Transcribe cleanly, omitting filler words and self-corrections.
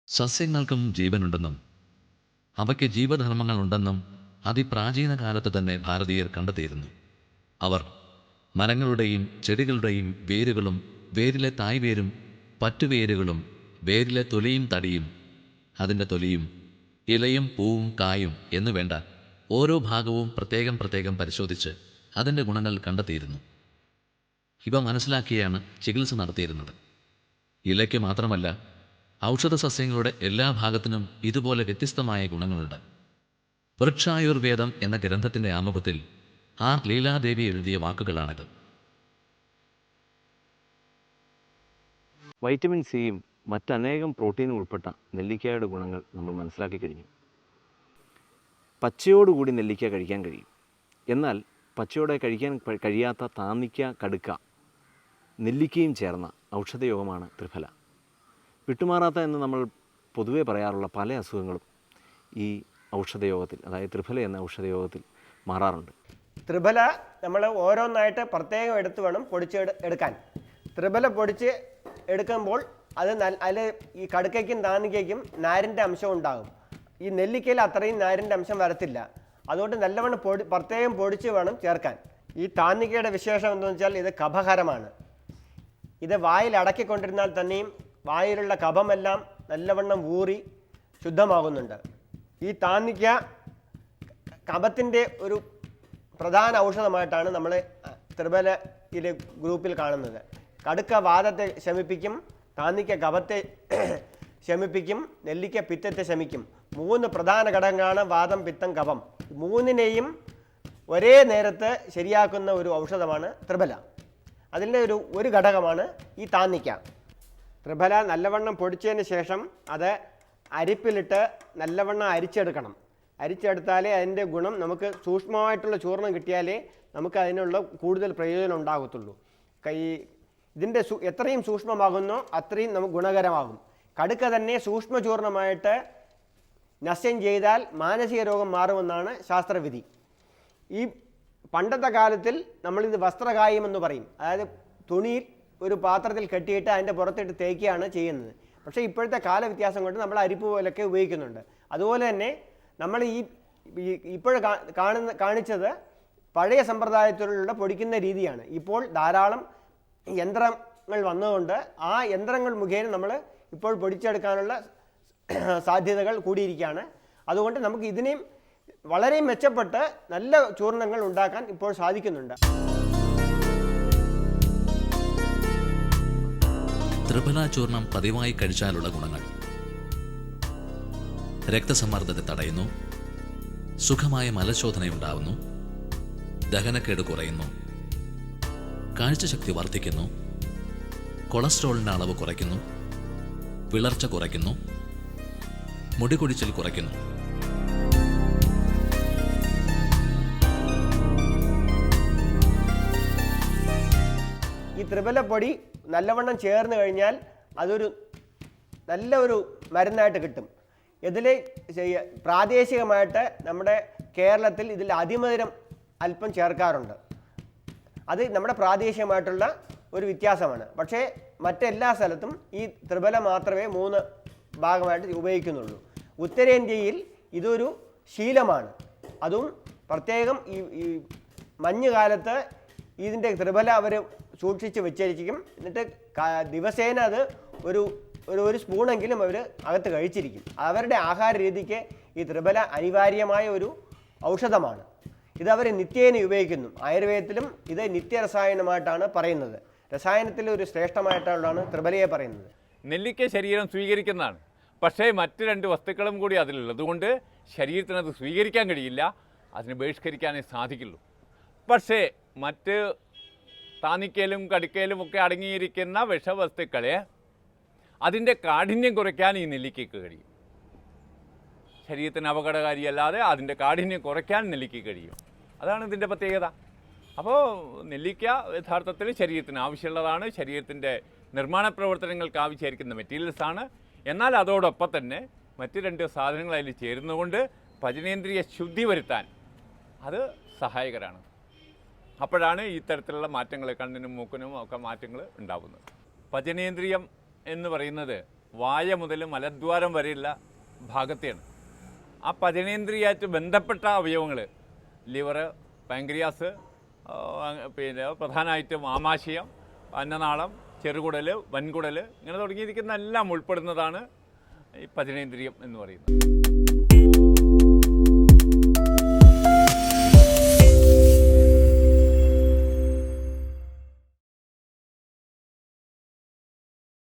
സസ്യങ്ങൾക്കും ജീവനുണ്ടെന്നും അവയ്ക്ക് ജീവധർമ്മങ്ങളുണ്ടെന്നും അതിപ്രാചീന കാലത്ത് തന്നെ ഭാരതീയർ കണ്ടെത്തിയിരുന്നു. അവർ മരങ്ങളുടെയും ചെടികളുടെയും വേരുകളും വേരിലെ തായ്വേരും പറ്റുവേരുകളും വേരിലെ തൊലിയും തടിയും അതിൻ്റെ തൊലിയും ഇലയും പൂവും കായും എന്നു വേണ്ട ഓരോ ഭാഗവും പ്രത്യേകം പ്രത്യേകം പരിശോധിച്ച് അതിൻ്റെ ഗുണങ്ങൾ കണ്ടെത്തിയിരുന്നു. ഇവ മനസ്സിലാക്കിയാണ് ചികിത്സ നടത്തിയിരുന്നത്. ഇലയ്ക്ക് മാത്രമല്ല, ഔഷധ സസ്യങ്ങളുടെ എല്ലാ ഭാഗത്തിനും ഇതുപോലെ വ്യത്യസ്തമായ ഗുണങ്ങളുണ്ട്. വൃക്ഷായുർവേദം എന്ന ഗ്രന്ഥത്തിൻ്റെ ആമുഖത്തിൽ ആർ ലീലാദേവി എഴുതിയ വാക്കുകളാണിത്. വൈറ്റമിൻ സിയും മറ്റനേകം പ്രോട്ടീനും ഉൾപ്പെട്ട നെല്ലിക്കയുടെ ഗുണങ്ങൾ നമ്മൾ മനസ്സിലാക്കി കഴിഞ്ഞു. പച്ചയോടുകൂടി നെല്ലിക്ക കഴിക്കാൻ കഴിയും. എന്നാൽ പച്ചയോടെ കഴിക്കാൻ കഴിയാത്ത താന്നിക്ക, കടുക്ക, നെല്ലിക്കയും ചേർന്ന ഔഷധയോഗമാണ് ത്രിഫല. വിട്ടുമാറാത്ത എന്ന് നമ്മൾ പൊതുവേ പറയാറുള്ള പല അസുഖങ്ങളും ഈ ഔഷധയോഗത്തിൽ, അതായത് ത്രിഫല എന്ന ഔഷധയോഗത്തിൽ മാറാറുണ്ട്. ത്രിഫല നമ്മൾ ഓരോന്നായിട്ട് പ്രത്യേകം എടുത്ത് വേണം പൊടിച്ച് എടുക്കാൻ. ത്രിഫല പൊടിച്ച് എടുക്കുമ്പോൾ അതിൽ ഈ കടുക്കയ്ക്കും താന്നിക്കയ്ക്കും നാരിൻ്റെ അംശം ഉണ്ടാകും. ഈ നെല്ലിക്കയിൽ അത്രയും നാരിൻ്റെ അംശം വരത്തില്ല. അതുകൊണ്ട് നല്ലവണ്ണം പ്രത്യേകം പൊടിച്ച് വേണം ചേർക്കാൻ. ഈ താന്നിക്കയുടെ വിശേഷം എന്താണെന്ന് വെച്ചാൽ ഇത് കഫഹരമാണ്. ഇത് വായിൽ അടക്കിക്കൊണ്ടിരുന്നാൽ തന്നെയും വായിലുള്ള കഫമെല്ലാം നല്ലവണ്ണം ഊറി ശുദ്ധമാകുന്നുണ്ട്. ഈ താന്നിക്ക കഫത്തിൻ്റെ ഒരു പ്രധാന ഔഷധമായിട്ടാണ് നമ്മൾ ത്രിഫലയിലെ ഗ്രൂപ്പിൽ കാണുന്നത്. കടുക്ക വാദത്തെ ശമിപ്പിക്കും, താന്നിക്ക കഫത്തെ ശമിപ്പിക്കും, നെല്ലിക്ക പിത്തത്തെ ശമിക്കും. 3 പ്രധാന ഘടകങ്ങളാണ് വാദം, പിത്തം, കഫം. 3നെയും ഒരേ നേരത്ത് ശരിയാക്കുന്ന ഒരു ഔഷധമാണ് ത്രിഫല. അതിൻ്റെ ഒരു ഘടകമാണ് ഈ താന്നിക്ക. ത്രിഫല നല്ലവണ്ണം പൊടിച്ചതിന് ശേഷം അത് അരിപ്പിലിട്ട് നല്ലവണ്ണം അരിച്ചെടുക്കണം. അരിച്ചെടുത്താലേ അതിൻ്റെ ഗുണം, നമുക്ക് സൂക്ഷ്മമായിട്ടുള്ള ചൂർണം കിട്ടിയാലേ നമുക്ക് അതിനുള്ള കൂടുതൽ പ്രയോജനം ഉണ്ടാകത്തുള്ളൂ. ഇതിൻ്റെ എത്രയും സൂക്ഷ്മമാകുന്നോ അത്രയും നമുക്ക് ഗുണകരമാകും. കടുക്ക തന്നെ സൂക്ഷ്മചൂർണമായിട്ട് നശ്യം ചെയ്താൽ മാനസിക രോഗം മാറുമെന്നാണ് ശാസ്ത്രവിധി. ഈ പണ്ടത്തെ കാലത്തിൽ നമ്മളിത് വസ്ത്രകായമെന്ന് പറയും. അതായത് തുണിയിൽ ഒരു പാത്രത്തിൽ കെട്ടിയിട്ട് അതിൻ്റെ പുറത്തിട്ട് തേക്കുകയാണ് ചെയ്യുന്നത്. പക്ഷേ ഇപ്പോഴത്തെ കാലവ്യത്യാസം കൊണ്ട് നമ്മൾ അരിപ്പ് പോലൊക്കെ ഉപയോഗിക്കുന്നുണ്ട്. അതുപോലെ തന്നെ നമ്മൾ ഇപ്പോഴും കാണിച്ചത് പഴയ സമ്പ്രദായത്തിലുള്ള പൊടിക്കുന്ന രീതിയാണ്. ഇപ്പോൾ ധാരാളം യന്ത്രങ്ങൾ വന്നതുകൊണ്ട് ആ യന്ത്രങ്ങൾ മുഖേന നമ്മൾ ഇപ്പോൾ പൊടിച്ചെടുക്കാനുള്ള സാധ്യതകൾ കൂടിയിരിക്കുകയാണ്. അതുകൊണ്ട് നമുക്ക് ഇതിനെയും വളരെ മെച്ചപ്പെട്ട് നല്ല ചൂർണങ്ങൾ ഉണ്ടാക്കാൻ ഇപ്പോൾ സാധിക്കുന്നുണ്ട്. ത്രിഫല ചൂർണം പതിവായി കഴിച്ചാലുള്ള ഗുണങ്ങൾ: രക്തസമ്മർദ്ദത്തെ തടയുന്നു, സുഖമായ മലശോധനയുണ്ടാവുന്നു, ദഹനക്കേട് കുറയുന്നു, കാഴ്ചശക്തി വർദ്ധിക്കുന്നു, കൊളസ്ട്രോളിൻ്റെ അളവ് കുറയ്ക്കുന്നു, വിളർച്ച കുറയ്ക്കുന്നു, മുടികൊഴിച്ചിൽ കുറയ്ക്കുന്നു. ഈ ത്രിഫലപ്പൊടി നല്ലവണ്ണം ചേർന്ന് കഴിഞ്ഞാൽ അതൊരു നല്ല ഒരു മരുന്നായിട്ട് കിട്ടും. ഇതിൽ പ്രാദേശികമായിട്ട് നമ്മുടെ കേരളത്തിൽ ഇതിൽ അതിമധുരം അല്പം ചേർക്കാറുണ്ട്. അത് നമ്മുടെ പ്രാദേശികമായിട്ടുള്ള ഒരു വ്യത്യാസമാണ്. പക്ഷേ മറ്റെല്ലാ സ്ഥലത്തും ഈ ത്രിഫല മാത്രമേ 3 ഭാഗമായിട്ട് ഉപയോഗിക്കുന്നുള്ളൂ. ഉത്തരേന്ത്യയിൽ ഇതൊരു ശീലമാണ്. അതും പ്രത്യേകം ഈ മഞ്ഞുകാലത്ത് ഇതിൻ്റെ ത്രിഫല അവർ സൂക്ഷിച്ച് വെച്ചിരിക്കും. എന്നിട്ട് ദിവസേന അത് ഒരു സ്പൂണെങ്കിലും അവർ അകത്ത് കഴിച്ചിരിക്കും. അവരുടെ ആഹാര രീതിക്ക് ഈ ത്രിഫല അനിവാര്യമായ ഒരു ഔഷധമാണ്. ഇതവർ നിത്യേന ഉപയോഗിക്കുന്നു. ആയുർവേദത്തിലും ഇത് നിത്യരസായനമായിട്ടാണ് പറയുന്നത്. രസായനത്തിൽ ഒരു ശ്രേഷ്ഠമായിട്ടുള്ളതാണ് ത്രിഫലയെ പറയുന്നത്. നെല്ലിക്ക ശരീരം സ്വീകരിക്കുന്നതാണ്. പക്ഷേ മറ്റ് 2 വസ്തുക്കളും കൂടി അതിലുള്ളതുകൊണ്ട് ശരീരത്തിന് അത് സ്വീകരിക്കാൻ കഴിയില്ല, അതിന് ബഹിഷ്കരിക്കാനേ സാധിക്കുള്ളൂ. പക്ഷേ മറ്റ് താന്നിക്കയിലും കടുക്കയിലും ഒക്കെ അടങ്ങിയിരിക്കുന്ന വിഷവസ്തുക്കളെ അതിൻ്റെ കാഠിന്യം കുറയ്ക്കാൻ ഈ നെല്ലിക്കയ്ക്ക് കഴിയും. ശരീരത്തിന് അപകടകാരിയല്ലാതെ അതിൻ്റെ കാഠിന്യം കുറയ്ക്കാൻ നെല്ലിക്കയ്ക്ക് കഴിയും. അതാണ് ഇതിൻ്റെ പ്രത്യേകത. അപ്പോൾ നെല്ലിക്ക യഥാർത്ഥത്തിൽ ശരീരത്തിന് ആവശ്യമുള്ളതാണ്. ശരീരത്തിൻ്റെ നിർമ്മാണ പ്രവർത്തനങ്ങൾക്ക് ആവശ്യമായിരിക്കുന്ന മെറ്റീരിയൽസാണ്. എന്നാൽ അതോടൊപ്പം തന്നെ മറ്റ് 2 സാധനങ്ങൾ അതിൽ ചേരുന്നതുകൊണ്ട് പചനേന്ദ്രിയ ശുദ്ധി വരുത്താൻ അത് സഹായകരമാണ്. അപ്പോഴാണ് ഇത്തരത്തിലുള്ള മാറ്റങ്ങൾ, കണ്ണിനും മൂക്കിനും ഒക്കെ മാറ്റങ്ങൾ ഉണ്ടാകുന്നത്. പചനേന്ദ്രിയം എന്ന് പറയുന്നത് വായ മുതൽ മലദ്വാരം വരെയുള്ള ഭാഗത്തെയാണ്. ആ പചനേന്ദ്രിയമായിട്ട് ബന്ധപ്പെട്ട അവയവങ്ങൾ ലിവർ, പാങ്ക്രിയാസ്, പിന്നെ പ്രധാനമായിട്ടും ആമാശയം, അന്നനാളം, ചെറുകുടൽ, വൻകുടൽ ഇങ്ങനെ തുടങ്ങിയിരിക്കുന്ന എല്ലാം ഉൾപ്പെടുന്നതാണ് ഈ പചനേന്ദ്രിയം എന്ന് പറയുന്നത്.